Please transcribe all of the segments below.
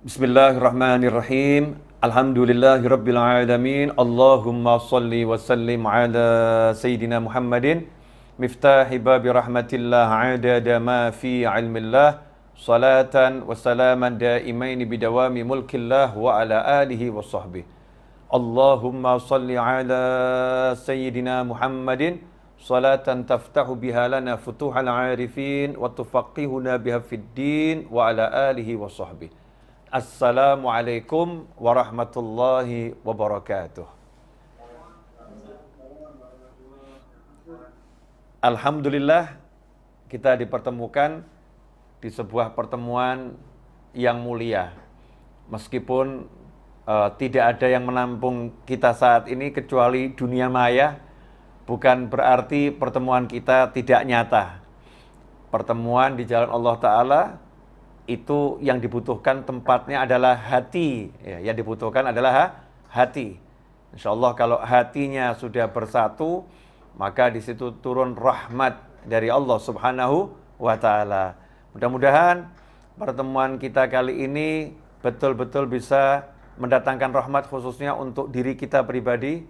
Bismillahirrahmanirrahim. Alhamdulillahirabbil alamin. Allahumma shalli wa sallim ala sayyidina Muhammadin miftahi babi rahmatillah adada ma fi ilmillah salatan wa salaman daimaini bidawami mulkillah wa ala alihi wa sahbihi. Allahumma shalli ala sayyidina Muhammadin salatan taftahu biha lana futuhal arifin wa tufaqihuna biha fid din wa ala alihi wa sahbihi. Assalamualaikum warahmatullahi wabarakatuh. Alhamdulillah kita dipertemukan di sebuah pertemuan yang mulia. Meskipun tidak ada yang menampung kita saat ini kecuali dunia maya, bukan berarti pertemuan kita tidak nyata. Pertemuan di jalan Allah Ta'ala itu yang dibutuhkan tempatnya adalah hati. Yang dibutuhkan adalah hati. Insya Allah kalau hatinya sudah bersatu, maka di situ turun rahmat dari Allah Subhanahu wa Ta'ala. Mudah-mudahan pertemuan kita kali ini betul-betul bisa mendatangkan rahmat khususnya untuk diri kita pribadi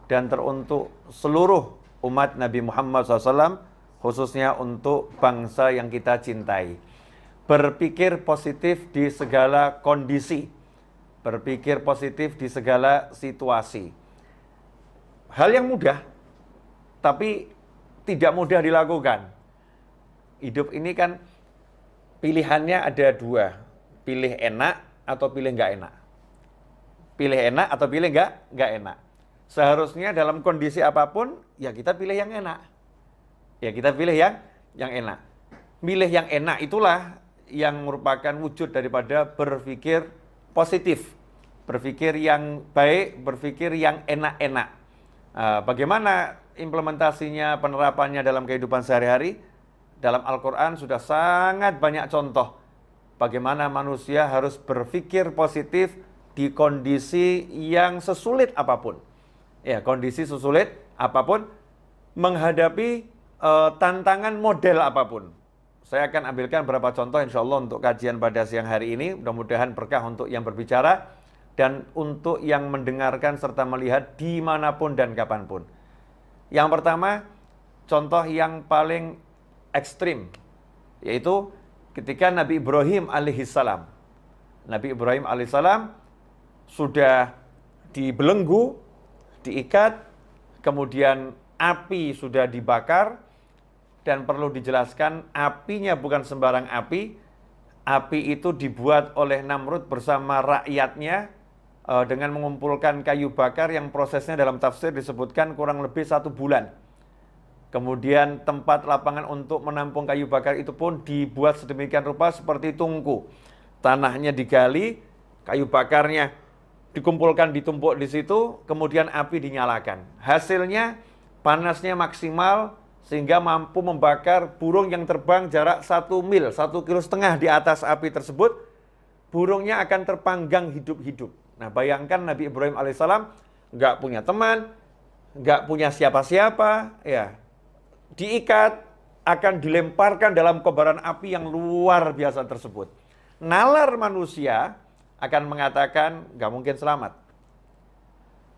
dan teruntuk seluruh umat Nabi Muhammad SAW, khususnya untuk bangsa yang kita cintai. Berpikir positif di segala kondisi, berpikir positif di segala situasi. Hal yang mudah, tapi tidak mudah dilakukan. Hidup ini kan pilihannya ada dua, pilih enak atau pilih nggak enak. Pilih enak atau pilih nggak enak. Seharusnya dalam kondisi apapun, ya kita pilih yang enak. Ya kita pilih yang enak. Milih yang enak itulah yang merupakan wujud daripada berpikir positif, berpikir yang baik, berpikir yang enak-enak. Bagaimana implementasinya, penerapannya dalam kehidupan sehari-hari? Dalam Al-Quran sudah sangat banyak contoh bagaimana manusia harus berpikir positif di kondisi yang sesulit apapun. Ya, kondisi sesulit apapun, menghadapi tantangan model apapun. Saya akan ambilkan beberapa contoh insya Allah untuk kajian pada siang hari ini. Mudah-mudahan berkah untuk yang berbicara dan untuk yang mendengarkan serta melihat dimanapun dan kapanpun. Yang pertama, contoh yang paling ekstrim, yaitu ketika Nabi Ibrahim alaihissalam. Nabi Ibrahim alaihissalam sudah dibelenggu, diikat, kemudian api sudah dibakar. Dan perlu dijelaskan, apinya bukan sembarang api. Api itu dibuat oleh Namrud bersama rakyatnya dengan mengumpulkan kayu bakar yang prosesnya dalam tafsir disebutkan kurang lebih 1 bulan. Kemudian tempat lapangan untuk menampung kayu bakar itu pun dibuat sedemikian rupa seperti tungku. Tanahnya digali, kayu bakarnya dikumpulkan, ditumpuk di situ, kemudian api dinyalakan. Hasilnya panasnya maksimal, sehingga mampu membakar burung yang terbang jarak 1 mil, 1,5 kilo di atas api tersebut. Burungnya akan terpanggang hidup-hidup. Nah, bayangkan Nabi Ibrahim alaihissalam nggak punya teman, nggak punya siapa-siapa, ya, diikat, akan dilemparkan dalam kobaran api yang luar biasa tersebut. Nalar manusia akan mengatakan nggak mungkin selamat,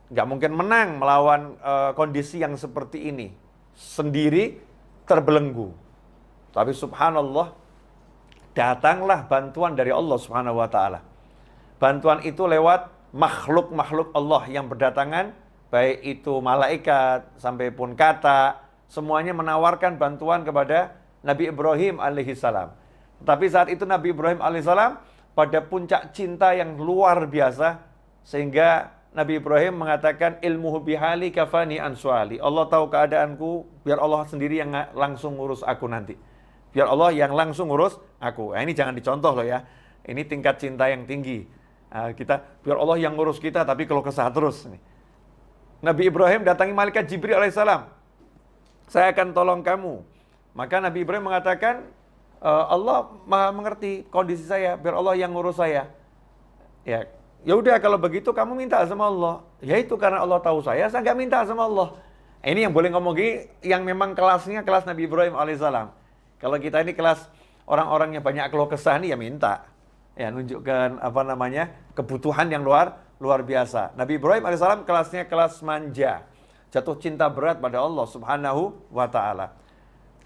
nggak mungkin menang melawan kondisi yang seperti ini. Sendiri terbelenggu. Tapi subhanallah, datanglah bantuan dari Allah Subhanahu wa Ta'ala. Bantuan itu lewat makhluk-makhluk Allah yang berdatangan, baik itu malaikat sampai pun kata, semuanya menawarkan bantuan kepada Nabi Ibrahim alaihissalam. Tapi saat itu Nabi Ibrahim alaihissalam pada puncak cinta yang luar biasa, sehingga Nabi Ibrahim mengatakan ilmuhu bihali kafani ansuali. Allah tahu keadaanku, biar Allah sendiri yang langsung ngurus aku nanti. Biar Allah yang langsung ngurus aku. Nah, ini jangan dicontoh loh ya. Ini tingkat cinta yang tinggi. Kita biar Allah yang ngurus kita, tapi kalau kesah terus. Nabi Ibrahim datangi malaikat Jibril alaihissalam. Saya akan tolong kamu. Maka Nabi Ibrahim mengatakan, Allah maha mengerti kondisi saya, biar Allah yang ngurus saya. Ya udah kalau begitu kamu minta sama Allah. Ya itu karena Allah tahu saya nggak minta sama Allah. Ini yang boleh ngomong gini, yang memang kelasnya kelas Nabi Ibrahim alaihissalam. Kalau kita ini kelas orang-orang yang banyak keluh kesah nih ya minta. Ya, nunjukkan kebutuhan yang luar biasa. Nabi Ibrahim alaihissalam kelasnya kelas manja, jatuh cinta berat pada Allah Subhanahu wa taala.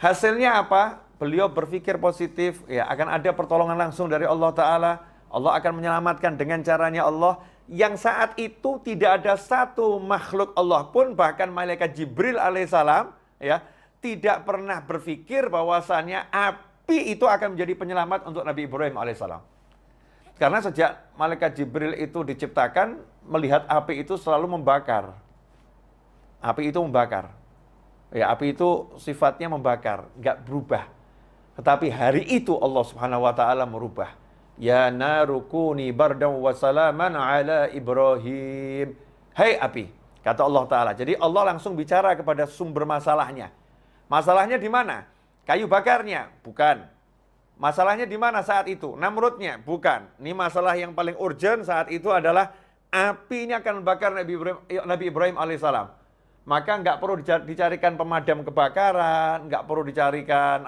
Hasilnya apa? Beliau berpikir positif, ya akan ada pertolongan langsung dari Allah taala. Allah akan menyelamatkan dengan caranya Allah, yang saat itu tidak ada satu makhluk Allah pun, bahkan malaikat Jibril alaihissalam, ya, tidak pernah berpikir bahwasannya api itu akan menjadi penyelamat untuk Nabi Ibrahim alaihissalam. Karena sejak malaikat Jibril itu diciptakan, melihat api itu selalu membakar. Api itu membakar. Ya, api itu sifatnya membakar, nggak berubah. Tetapi hari itu Allah Subhanahu wa taala merubah. Ya narukuni bardan wa salaman ala Ibrahim. Hai api, kata Allah taala. Jadi Allah langsung bicara kepada sumber masalahnya. Masalahnya di mana? Kayu bakarnya? Bukan. Masalahnya di mana saat itu? Namrudnya? Bukan. Ini masalah yang paling urgent saat itu adalah api ini akan membakar Nabi Ibrahim alaihissalam. Maka nggak perlu dicarikan pemadam kebakaran, nggak perlu dicarikan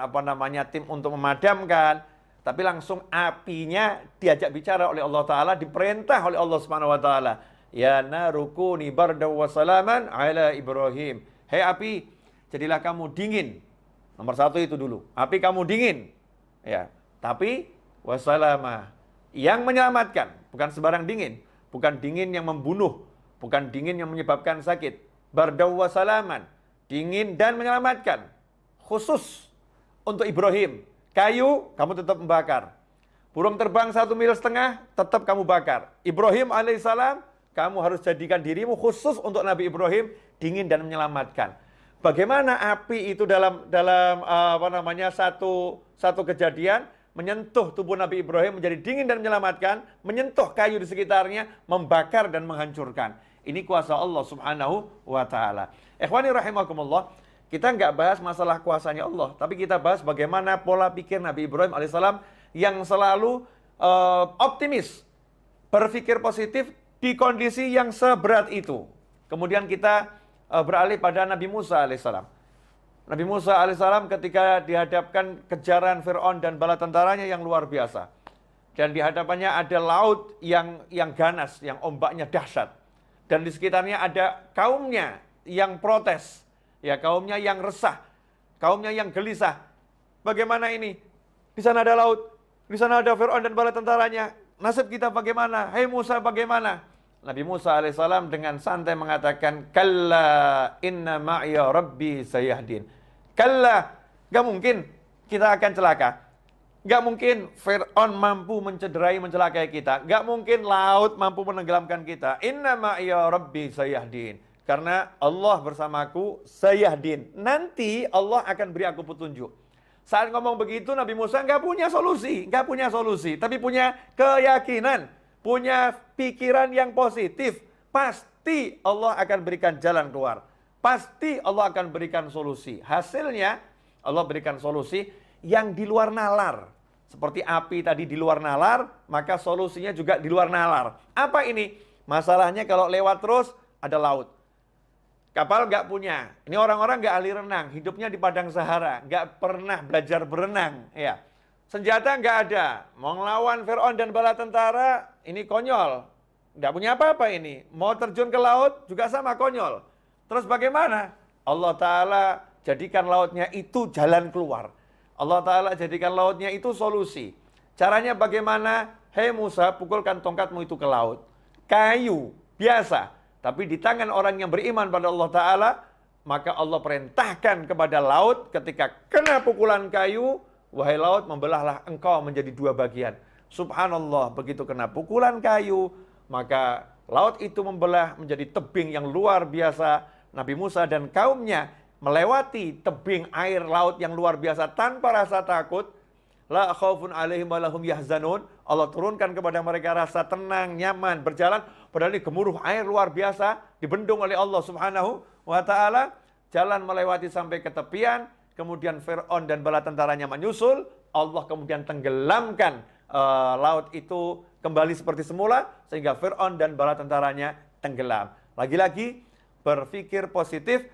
tim untuk memadamkan, tapi langsung apinya diajak bicara oleh Allah Taala, diperintah oleh Allah Subhanahu Wa Taala. Ya narukuni bardan wa salaman ala Ibrahim. Hei api, jadilah kamu dingin. Nomor satu itu dulu. Api kamu dingin. Ya, tapi wasalama yang menyelamatkan, bukan sembarang dingin, bukan dingin yang membunuh, bukan dingin yang menyebabkan sakit. Bardaw wasalaman, dingin dan menyelamatkan, khusus untuk Ibrahim. Kayu kamu tetap membakar, burung terbang 1,5 mil tetap kamu bakar. Ibrahim alaihissalam, kamu harus jadikan dirimu khusus untuk Nabi Ibrahim, dingin dan menyelamatkan. Bagaimana api itu dalam satu kejadian menyentuh tubuh Nabi Ibrahim menjadi dingin dan menyelamatkan, menyentuh kayu di sekitarnya, membakar dan menghancurkan. Ini kuasa Allah Subhanahu wa taala. Ikhwani rahimakumullah, kita nggak bahas masalah kuasanya Allah, tapi kita bahas bagaimana pola pikir Nabi Ibrahim alaihissalam yang selalu optimis, berpikir positif di kondisi yang seberat itu. Kemudian kita beralih pada Nabi Musa alaihissalam. Nabi Musa alaihissalam ketika dihadapkan kejaran Fir'aun dan bala tentaranya yang luar biasa. Dan di hadapannya ada laut yang ganas, yang ombaknya dahsyat. Dan di sekitarnya ada kaumnya yang protes. Ya, kaumnya yang resah. Kaumnya yang gelisah. Bagaimana ini? Di sana ada laut. Di sana ada Fir'aun dan bala tentaranya. Nasib kita bagaimana? Hei Musa, bagaimana? Nabi Musa alaihissalam dengan santai mengatakan, Kalla inna ma'iya rabbi sayahdin. Kalla, gak mungkin kita akan celaka. Gak mungkin Fir'aun mampu mencelakai kita. Gak mungkin laut mampu menenggelamkan kita. Inna ma'iya rabbi sayahdin. Karena Allah bersamaku sayahdin. Nanti Allah akan beri aku petunjuk. Saat ngomong begitu Nabi Musa gak punya solusi. Tapi punya keyakinan. Punya pikiran yang positif, pasti Allah akan berikan jalan keluar. Pasti Allah akan berikan solusi. Hasilnya Allah berikan solusi yang di luar nalar. Seperti api tadi di luar nalar, maka solusinya juga di luar nalar. Apa ini? Masalahnya kalau lewat terus ada laut. Kapal nggak punya. Ini orang-orang nggak ahli renang, hidupnya di padang Sahara, nggak pernah belajar berenang. Ya. Senjata nggak ada, mau ngelawan Fir'aun dan bala tentara, ini konyol. Nggak punya apa-apa ini. Mau terjun ke laut juga sama konyol. Terus bagaimana? Allah Ta'ala jadikan lautnya itu jalan keluar. Allah Ta'ala jadikan lautnya itu solusi. Caranya bagaimana? Hei Musa, pukulkan tongkatmu itu ke laut. Kayu, biasa. Tapi di tangan orang yang beriman pada Allah Ta'ala, maka Allah perintahkan kepada laut ketika kena pukulan kayu, wahai laut, membelahlah engkau menjadi 2 bagian. Subhanallah, begitu kena pukulan kayu, maka laut itu membelah menjadi tebing yang luar biasa. Nabi Musa dan kaumnya melewati tebing air laut yang luar biasa tanpa rasa takut. La khaufun alaihim wa lahum yahzanun. Allah turunkan kepada mereka rasa tenang, nyaman, berjalan. Padahal ini gemuruh air luar biasa, dibendung oleh Allah Subhanahu wa ta'ala. Jalan melewati sampai ke tepian. Kemudian Fir'aun dan bala tentaranya menyusul, Allah kemudian tenggelamkan laut itu kembali seperti semula, sehingga Fir'aun dan bala tentaranya tenggelam. Lagi-lagi berpikir positif,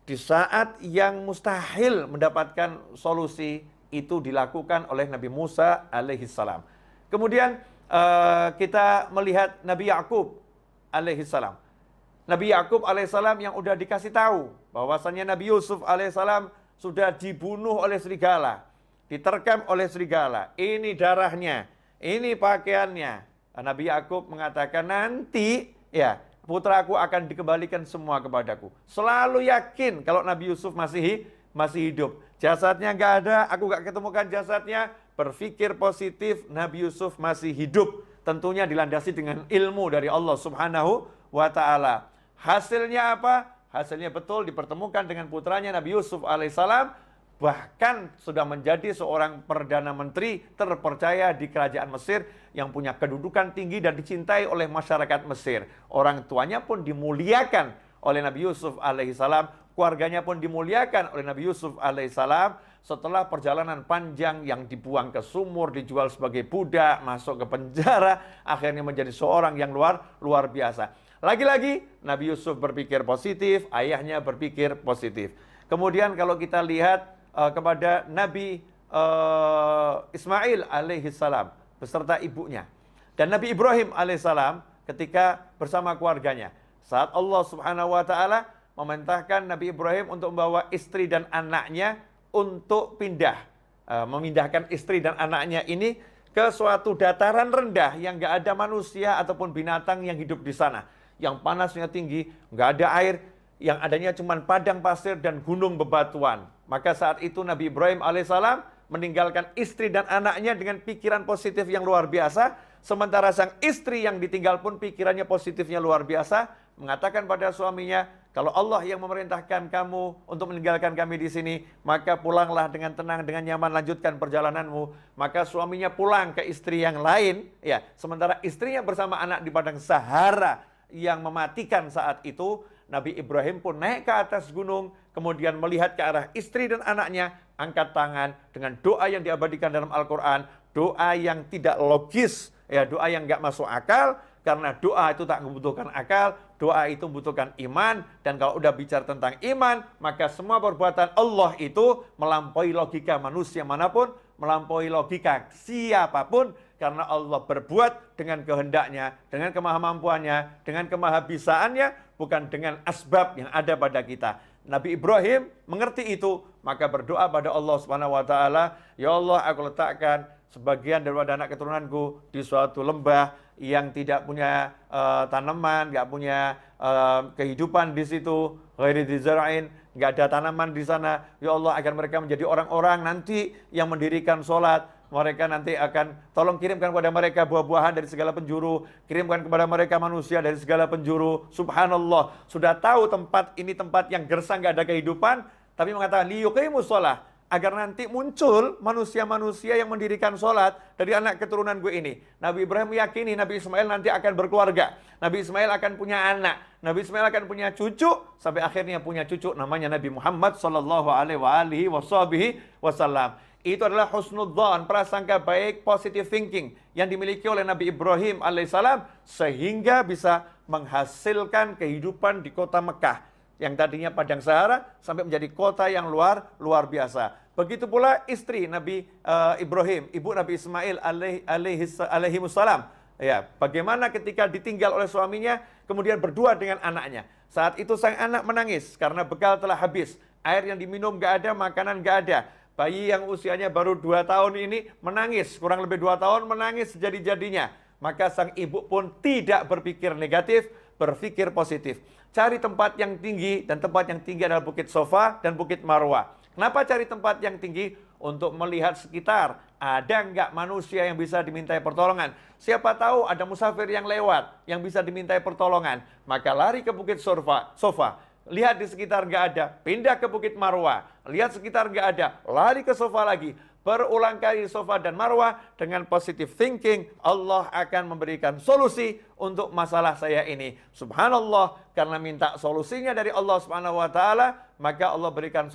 di saat yang mustahil mendapatkan solusi, itu dilakukan oleh Nabi Musa alaihissalam. Kemudian kita melihat Nabi Yakub alaihissalam. Nabi Yakub alaihissalam yang udah dikasih tahu bahwasannya Nabi Yusuf alaihissalam sudah dibunuh oleh serigala, diterkam oleh serigala. Ini darahnya, ini pakaiannya. Nabi Yakub mengatakan, nanti ya putraku akan dikembalikan semua kepadaku. Selalu yakin kalau Nabi Yusuf masih hidup. Jasadnya nggak ada, aku nggak ketemukan jasadnya. Berpikir positif, Nabi Yusuf masih hidup. Tentunya dilandasi dengan ilmu dari Allah Subhanahu wa Ta'ala. Hasilnya apa? Hasilnya betul dipertemukan dengan putranya Nabi Yusuf alaihissalam. Bahkan sudah menjadi seorang Perdana Menteri terpercaya di kerajaan Mesir yang punya kedudukan tinggi dan dicintai oleh masyarakat Mesir. Orang tuanya pun dimuliakan oleh Nabi Yusuf alaihissalam, keluarganya pun dimuliakan oleh Nabi Yusuf alaihissalam. Setelah perjalanan panjang yang dibuang ke sumur, dijual sebagai budak, masuk ke penjara, akhirnya menjadi seorang yang luar biasa. Lagi-lagi Nabi Yusuf berpikir positif, ayahnya berpikir positif. Kemudian kalau kita lihat kepada Nabi Ismail alaihissalam beserta ibunya, dan Nabi Ibrahim alaihissalam ketika bersama keluarganya, saat Allah Subhanahu wa Ta'ala memerintahkan Nabi Ibrahim untuk membawa istri dan anaknya untuk memindahkan istri dan anaknya ini ke suatu dataran rendah yang nggak ada manusia ataupun binatang yang hidup di sana, yang panasnya tinggi, nggak ada air, yang adanya cuma padang pasir dan gunung bebatuan. Maka saat itu Nabi Ibrahim alaihissalam meninggalkan istri dan anaknya dengan pikiran positif yang luar biasa. Sementara sang istri yang ditinggal pun pikirannya positifnya luar biasa. Mengatakan pada suaminya, kalau Allah yang memerintahkan kamu untuk meninggalkan kami di sini, maka pulanglah dengan tenang, dengan nyaman, lanjutkan perjalananmu. Maka suaminya pulang ke istri yang lain. Ya, sementara istrinya bersama anak di padang Sahara yang mematikan saat itu. Nabi Ibrahim pun naik ke atas gunung, kemudian melihat ke arah istri dan anaknya, angkat tangan dengan doa yang diabadikan dalam Al-Quran, doa yang tidak logis, ya, doa yang nggak masuk akal, karena doa itu tak membutuhkan akal, doa itu membutuhkan iman, dan kalau udah bicara tentang iman, maka semua perbuatan Allah itu melampaui logika manusia manapun, melampaui logika siapapun, karena Allah berbuat dengan kehendaknya, dengan kemahamampuannya, dengan kemahabisaannya, bukan dengan asbab yang ada pada kita. Nabi Ibrahim mengerti itu, maka berdoa pada Allah Subhanahu wa Ta'ala, ya Allah, aku letakkan sebagian daripada anak keturunanku di suatu lembah yang tidak punya tanaman, nggak punya kehidupan di situ, ghairi dzara'in, nggak ada tanaman di sana. Ya Allah, agar mereka menjadi orang-orang nanti yang mendirikan sholat. Mereka nanti akan, tolong kirimkan kepada mereka buah-buahan dari segala penjuru, kirimkan kepada mereka manusia dari segala penjuru. Subhanallah, sudah tahu tempat ini tempat yang gersang, nggak ada kehidupan, tapi mengatakan liyuqimus shalah, agar nanti muncul manusia-manusia yang mendirikan sholat dari anak keturunan gue ini. Nabi Ibrahim meyakini Nabi Ismail nanti akan berkeluarga, Nabi Ismail akan punya anak, Nabi Ismail akan punya cucu, sampai akhirnya punya cucu namanya Nabi Muhammad sallallahu alaihi wasallam. Itu adalah husnudzan, prasangka baik, positive thinking yang dimiliki oleh Nabi Ibrahim alaihissalam, sehingga bisa menghasilkan kehidupan di kota Mekah yang tadinya padang Sahara sampai menjadi kota yang luar biasa. Begitu pula istri Nabi Ibrahim, ibu Nabi Ismail alaihi wassalam. Ya, bagaimana ketika ditinggal oleh suaminya, kemudian berdua dengan anaknya. Saat itu sang anak menangis karena bekal telah habis, air yang diminum gak ada, makanan gak ada. Bayi yang usianya baru 2 tahun ini menangis, kurang lebih 2 tahun menangis sejadi-jadinya. Maka sang ibu pun tidak berpikir negatif, berpikir positif. Cari tempat yang tinggi, dan tempat yang tinggi adalah Bukit Sofa dan Bukit Marwah. Kenapa cari tempat yang tinggi? Untuk melihat sekitar, ada nggak manusia yang bisa dimintai pertolongan. Siapa tahu ada musafir yang lewat, yang bisa dimintai pertolongan. Maka lari ke Bukit Sofa. Lihat di sekitar nggak ada, pindah ke Bukit Marwah. Lihat sekitar nggak ada, lari ke Sofa lagi. Berulang kali Sofa dan Marwah dengan positive thinking, Allah akan memberikan solusi untuk masalah saya ini. Subhanallah, karena minta solusinya dari Allah Subhanahu wa Ta'ala, maka Allah berikan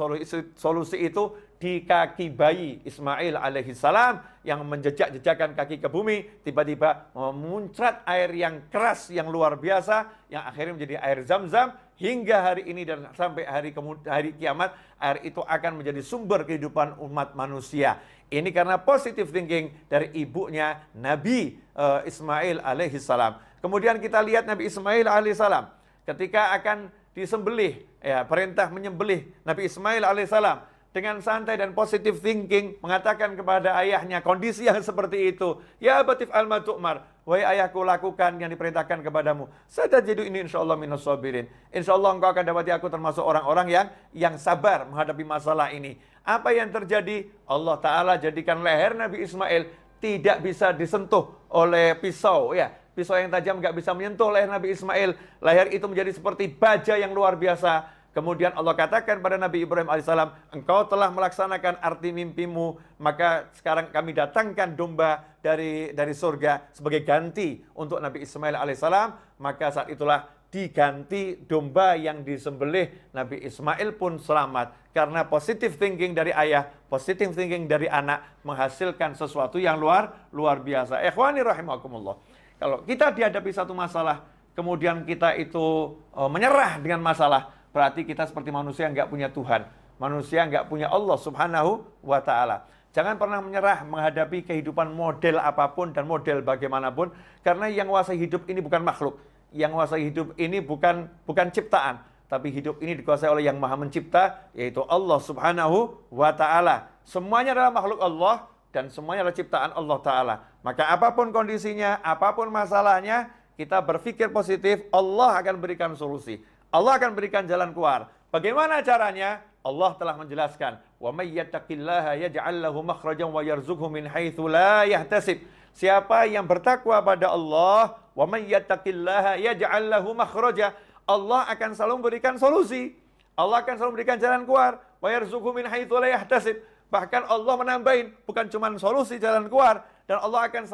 solusi itu di kaki bayi Ismail alaihissalam yang menjejak-jejakkan kaki ke bumi, tiba-tiba memuncrat air yang keras yang luar biasa, yang akhirnya menjadi air Zam-Zam. Hingga hari ini dan sampai hari kiamat, air itu akan menjadi sumber kehidupan umat manusia. Ini karena positive thinking dari ibunya Nabi Ismail alaihissalam. Kemudian kita lihat Nabi Ismail alaihissalam ketika akan disembelih, ya, perintah menyembelih Nabi Ismail alaihissalam dengan santai dan positive thinking mengatakan kepada ayahnya kondisi yang seperti itu, ya abatif alma tu'mar, wahai ayahku, lakukan yang diperintahkan kepadamu. Satajidu ini insyaallah minas sabirin. Insyaallah engkau akan dapati aku termasuk orang-orang yang sabar menghadapi masalah ini. Apa yang terjadi? Allah Ta'ala jadikan leher Nabi Ismail tidak bisa disentuh oleh pisau, ya. Pisau yang tajam nggak bisa menyentuh leher Nabi Ismail. Leher itu menjadi seperti baja yang luar biasa. Kemudian Allah katakan pada Nabi Ibrahim alaihissalam, engkau telah melaksanakan arti mimpimu, maka sekarang kami datangkan domba dari surga sebagai ganti untuk Nabi Ismail alaihissalam. Maka saat itulah diganti domba yang disembelih. Nabi Ismail pun selamat karena positive thinking dari ayah, positive thinking dari anak menghasilkan sesuatu yang luar biasa. Ikhwani rahimakumullah. Kalau kita dihadapi satu masalah, kemudian kita itu menyerah dengan masalah, berarti kita seperti manusia yang nggak punya Tuhan, manusia nggak punya Allah Subhanahu wa Ta'ala. Jangan pernah menyerah menghadapi kehidupan model apapun dan model bagaimanapun, karena yang menguasai hidup ini bukan makhluk, yang menguasai hidup ini bukan ciptaan, tapi hidup ini dikuasai oleh yang Maha Mencipta, yaitu Allah Subhanahu wa Ta'ala. Semuanya adalah makhluk Allah dan semuanya adalah ciptaan Allah Ta'ala. Maka apapun kondisinya, apapun masalahnya, kita berpikir positif, Allah akan berikan solusi. Allah akan berikan jalan keluar. Bagaimana caranya? Allah telah menjelaskan, "Wa may yattaqillaha yaj'al lahu makhrajan wa yarzuqhu min haitsu la yahtasib." Siapa yang bertakwa pada Allah, "Wa may yattaqillaha yaj'al lahu makhraja." Allah akan selalu memberikan solusi. Allah akan selalu memberikan jalan keluar. "Wa yarzuqhu min haitsu la yahtasib." Bahkan Allah menambahin, bukan cuma solusi jalan keluar, dan Allah akan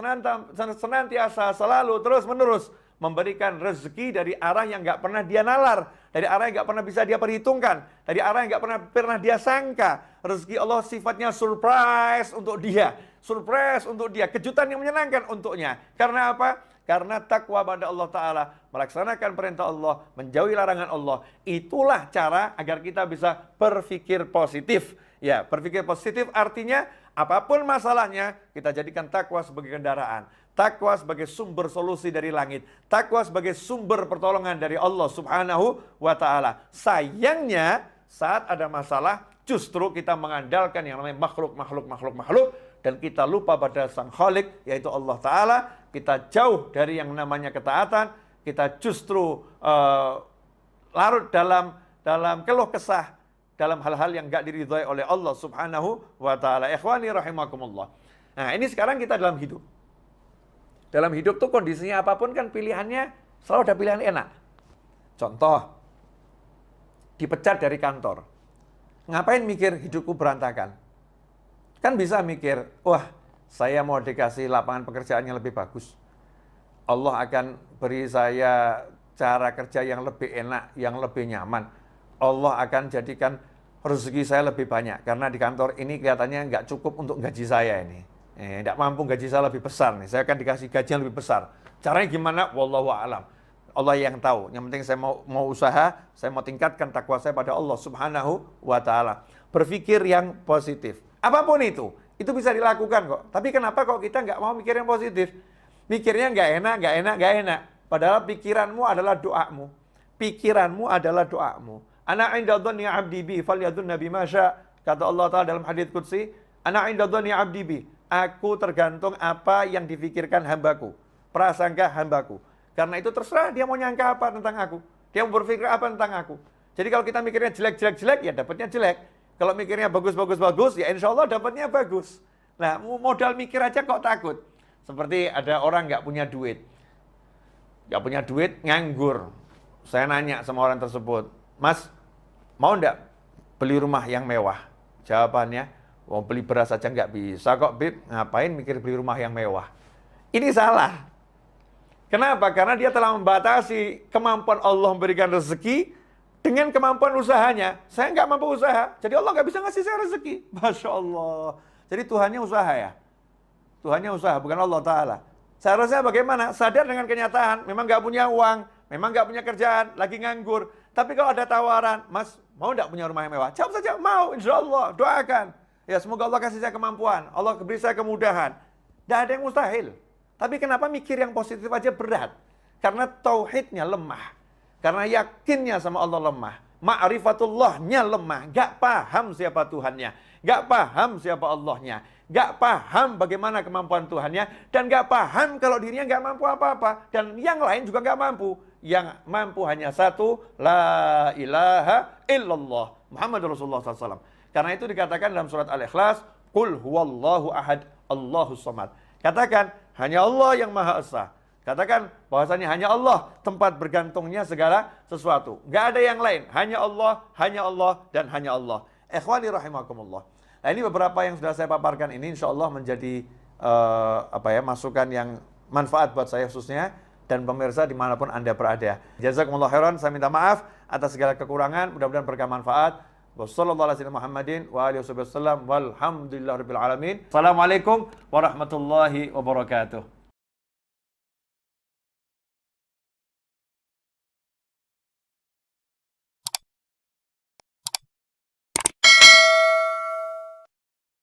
senantiasa selalu terus-menerus memberikan rezeki dari arah yang nggak pernah dia nalar, dari arah yang nggak pernah bisa dia perhitungkan, dari arah yang nggak pernah dia sangka. Rezeki Allah sifatnya surprise untuk dia, surprise untuk dia, kejutan yang menyenangkan untuknya. Karena apa? Karena takwa pada Allah Ta'ala, melaksanakan perintah Allah, menjauhi larangan Allah. Itulah cara agar kita bisa berpikir positif. Ya, berpikir positif artinya apapun masalahnya, kita jadikan takwa sebagai kendaraan. Takwa sebagai sumber solusi dari langit. Takwa sebagai sumber pertolongan dari Allah Subhanahu wa Ta'ala. Sayangnya, saat ada masalah, justru kita mengandalkan yang namanya makhluk. Dan kita lupa pada Sang Khalik, yaitu Allah Ta'ala. Kita jauh dari yang namanya ketaatan. Kita justru larut dalam keluh kesah, dalam hal-hal yang gak diridhai oleh Allah Subhanahu wa Ta'ala. Ikhwani rahimakumullah. Nah, ini sekarang kita dalam hidup. Dalam hidup tuh kondisinya apapun kan pilihannya selalu ada pilihan enak. Contoh, dipecat dari kantor. Ngapain mikir hidupku berantakan? Kan bisa mikir, wah, saya mau dikasih lapangan pekerjaan yang lebih bagus. Allah akan beri saya cara kerja yang lebih enak, yang lebih nyaman. Allah akan jadikan rezeki saya lebih banyak. Karena di kantor ini kelihatannya nggak cukup untuk gaji saya ini. Tidak mampu gaji saya lebih besar nih. Saya akan dikasih gaji yang lebih besar. Caranya gimana? Wallahu a'lam. Allah yang tahu. Yang penting saya mau usaha, saya mau tingkatkan takwa saya pada Allah Subhanahu wa Ta'ala. Berpikir yang positif. Apapun itu bisa dilakukan kok. Tapi kenapa kok kita nggak mau mikir yang positif? Mikirnya nggak enak. Padahal pikiranmu adalah doamu. Pikiranmu adalah doamu. Ana 'inda dhanni 'abdi bi falyadhunna bima syaa. Kata Allah Ta'ala dalam hadits qudsi, ana 'inda dhanni 'abdi bi. Aku tergantung apa yang difikirkan hambaku, prasangka hambaku. Karena itu terserah dia mau nyangka apa tentang aku, dia mau berpikir apa tentang aku. Jadi kalau kita mikirnya jelek, ya dapatnya jelek. Kalau mikirnya bagus, ya insya Allah dapatnya bagus. Nah, modal mikir aja kok takut. Seperti ada orang nggak punya duit, nganggur. Saya nanya sama orang tersebut, Mas, mau nggak beli rumah yang mewah? Jawabannya, mau beli beras aja nggak bisa kok, Bib. Ngapain mikir beli rumah yang mewah? Ini salah. Kenapa? Karena dia telah membatasi kemampuan Allah memberikan rezeki dengan kemampuan usahanya. Saya nggak mampu usaha, jadi Allah nggak bisa ngasih saya rezeki. Masya Allah. Jadi Tuhannya usaha ya? Tuhannya usaha, bukan Allah Ta'ala. Seharusnya bagaimana? Sadar dengan kenyataan, memang nggak punya uang, memang nggak punya kerjaan, lagi nganggur. Tapi kalau ada tawaran, Mas, mau nggak punya rumah yang mewah? Jawab saja, mau, insya Allah, doakan. Ya semoga Allah kasih saya kemampuan, Allah beri saya kemudahan. Tidak ada yang mustahil. Tapi kenapa mikir yang positif aja berat? Karena tauhidnya lemah. Karena yakinnya sama Allah lemah. Ma'rifatullahnya lemah. Gak paham siapa Tuhannya. Gak paham siapa Allahnya. Gak paham bagaimana kemampuan Tuhannya. Dan gak paham kalau dirinya gak mampu apa-apa. Dan yang lain juga gak mampu. Yang mampu hanya satu. La ilaha illallah. Muhammad Rasulullah SAW. Karena itu dikatakan dalam surat Al-Ikhlas. Qul huwallahu ahad, Allahus samad. Katakan, hanya Allah yang Maha Esa. Katakan bahwasanya hanya Allah tempat bergantungnya segala sesuatu. Gak ada yang lain. Hanya Allah, dan hanya Allah. Ikhwani rahimakumullah. Nah ini beberapa yang sudah saya paparkan ini insya Allah menjadi masukan yang manfaat buat saya khususnya. Dan pemirsa dimanapun Anda berada. Jazakumullah khairan. Saya minta maaf atas segala kekurangan. Mudah-mudahan berkah manfaat. Wassalamualaikum warahmatullahi wabarakatuh.